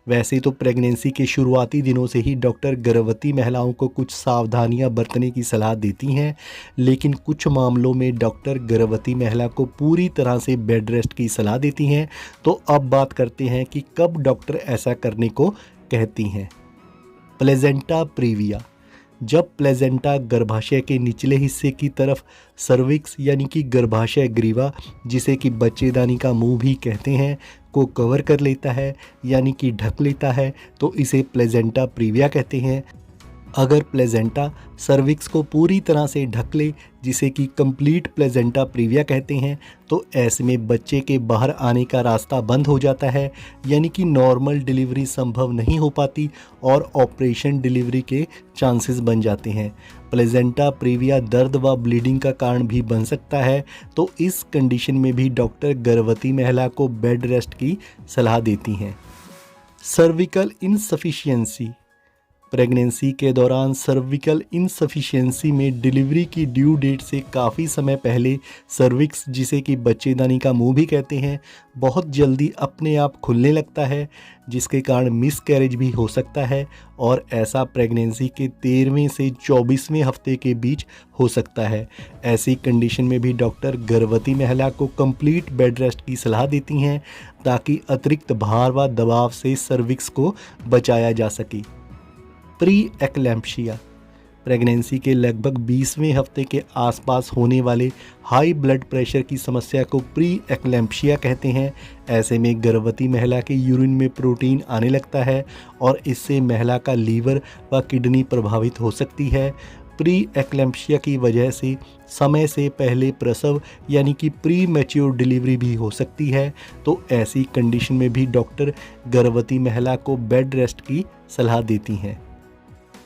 वैसे तो प्रेगनेंसी के शुरुआती दिनों से ही डॉक्टर गर्भवती महिलाओं को कुछ सावधानियां बरतने की सलाह देती हैं, लेकिन कुछ मामलों में डॉक्टर गर्भवती महिला को पूरी तरह से बेड रेस्ट की सलाह देती हैं। तो अब बात करते हैं कि कब डॉक्टर ऐसा करने को कहती हैं। Placenta previa. जब प्लेजेंटा गर्भाशय के निचले हिस्से की तरफ सर्विक्स यानी कि गर्भाशय ग्रीवा, जिसे कि बच्चेदानी का मुंह भी कहते हैं, को कवर कर लेता है यानी कि ढक लेता है, तो इसे प्लेजेंटा प्रीविया कहते हैं। अगर प्लेजेंटा सर्विक्स को पूरी तरह से ढक ले, जिसे कि कंप्लीट प्लेजेंटा प्रीविया कहते हैं, तो ऐसे में बच्चे के बाहर आने का रास्ता बंद हो जाता है, यानी कि नॉर्मल डिलीवरी संभव नहीं हो पाती और ऑपरेशन डिलीवरी के चांसेस बन जाते हैं। प्लेजेंटा प्रीविया दर्द व ब्लीडिंग का कारण भी बन सकता है, तो इस कंडीशन में भी डॉक्टर गर्भवती महिला को बेड रेस्ट की सलाह देती हैं। Cervical insufficiency. प्रेगनेंसी के दौरान सर्विकल इनसफिशिएंसी में डिलीवरी की ड्यू डेट से काफ़ी समय पहले सर्विक्स, जिसे कि बच्चेदानी का मुंह भी कहते हैं, बहुत जल्दी अपने आप खुलने लगता है, जिसके कारण मिसकैरेज भी हो सकता है और ऐसा प्रेगनेंसी के 13वें से 24वें हफ्ते के बीच हो सकता है। ऐसी कंडीशन में भी डॉक्टर गर्भवती महिला को कंप्लीट बेड रेस्ट की सलाह देती हैं, ताकि अतिरिक्त भार व दबाव से सर्विक्स को बचाया जा सके। प्री एक्लैम्प्शिया। प्रेगनेंसी के लगभग 20वें हफ्ते के आसपास होने वाले हाई ब्लड प्रेशर की समस्या को प्री एक्लैम्प्शिया कहते हैं। ऐसे में गर्भवती महिला के यूरिन में प्रोटीन आने लगता है और इससे महिला का लीवर व किडनी प्रभावित हो सकती है। प्री एक्लैम्प्शिया की वजह से समय से पहले प्रसव यानी कि प्री मैच्योर डिलीवरी भी हो सकती है, तो ऐसी कंडीशन में भी डॉक्टर गर्भवती महिला को बेड रेस्ट की सलाह देती हैं।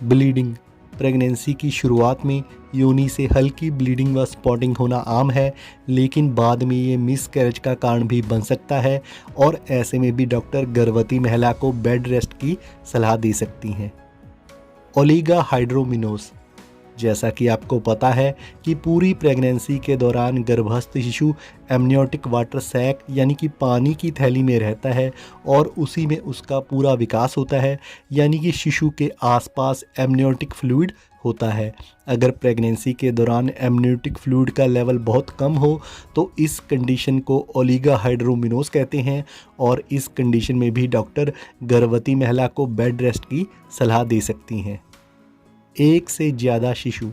ब्लीडिंग। प्रेगनेंसी की शुरुआत में योनि से हल्की ब्लीडिंग व स्पॉटिंग होना आम है, लेकिन बाद में ये मिसकैरेज का कारण भी बन सकता है और ऐसे में भी डॉक्टर गर्भवती महिला को बेड रेस्ट की सलाह दे सकती हैं। ओलिगा हाइड्रोमिनोस। जैसा कि आपको पता है कि पूरी प्रेगनेंसी के दौरान गर्भस्थ शिशु एमनियोटिक वाटर सैक यानी कि पानी की थैली में रहता है और उसी में उसका पूरा विकास होता है, यानी कि शिशु के आसपास एमनियोटिक फ्लूइड होता है। अगर प्रेगनेंसी के दौरान एमनियोटिक फ्लूइड का लेवल बहुत कम हो तो इस कंडीशन को ओलिगा हाइड्रोमिनोस कहते हैं और इस कंडीशन में भी डॉक्टर गर्भवती महिला को बेड रेस्ट की सलाह दे सकती हैं। एक से ज़्यादा शिशु।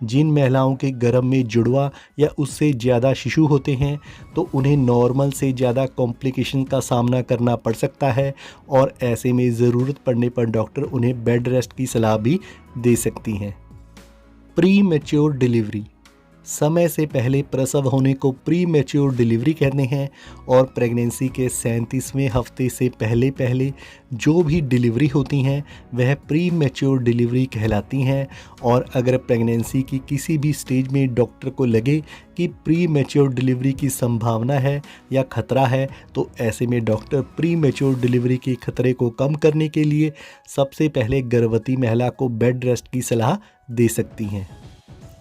जिन महिलाओं के गर्भ में जुड़वा या उससे ज़्यादा शिशु होते हैं तो उन्हें नॉर्मल से ज़्यादा कॉम्प्लिकेशन का सामना करना पड़ सकता है और ऐसे में ज़रूरत पड़ने पर डॉक्टर उन्हें बेड रेस्ट की सलाह भी दे सकती हैं। Pre mature delivery. समय से पहले प्रसव होने को प्री मैच्योर डिलीवरी कहते हैं और प्रेगनेंसी के 37वें हफ्ते से पहले जो भी डिलीवरी होती हैं वह प्री मैच्योर डिलीवरी कहलाती हैं। और अगर प्रेगनेंसी की किसी भी स्टेज में डॉक्टर को लगे कि प्री मैच्योर डिलीवरी की संभावना है या खतरा है, तो ऐसे में डॉक्टर प्री मैच्योर डिलीवरी के खतरे को कम करने के लिए सबसे पहले गर्भवती महिला को बेड रेस्ट की सलाह दे सकती हैं।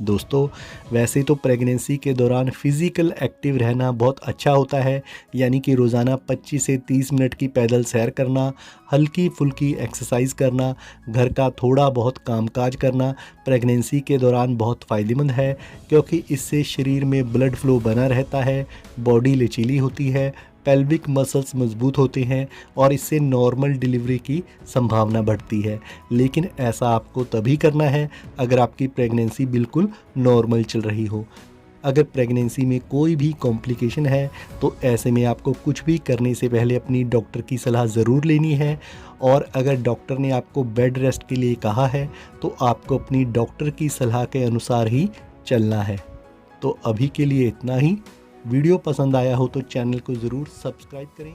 दोस्तों, वैसे तो प्रेगनेंसी के दौरान फिज़िकल एक्टिव रहना बहुत अच्छा होता है, यानी कि रोज़ाना 25 से 30 मिनट की पैदल सैर करना, हल्की फुल्की एक्सरसाइज करना, घर का थोड़ा बहुत कामकाज करना प्रेगनेंसी के दौरान बहुत फ़ायदेमंद है, क्योंकि इससे शरीर में ब्लड फ्लो बना रहता है, बॉडी लचीली होती है, पेल्विक मसल्स मजबूत होते हैं और इससे नॉर्मल डिलीवरी की संभावना बढ़ती है। लेकिन ऐसा आपको तभी करना है अगर आपकी प्रेगनेंसी बिल्कुल नॉर्मल चल रही हो। अगर प्रेगनेंसी में कोई भी कॉम्प्लिकेशन है तो ऐसे में आपको कुछ भी करने से पहले अपनी डॉक्टर की सलाह ज़रूर लेनी है और अगर डॉक्टर ने आपको बेड रेस्ट के लिए कहा है तो आपको अपनी डॉक्टर की सलाह के अनुसार ही चलना है। तो अभी के लिए इतना ही। वीडियो पसंद आया हो तो चैनल को ज़रूर सब्सक्राइब करें।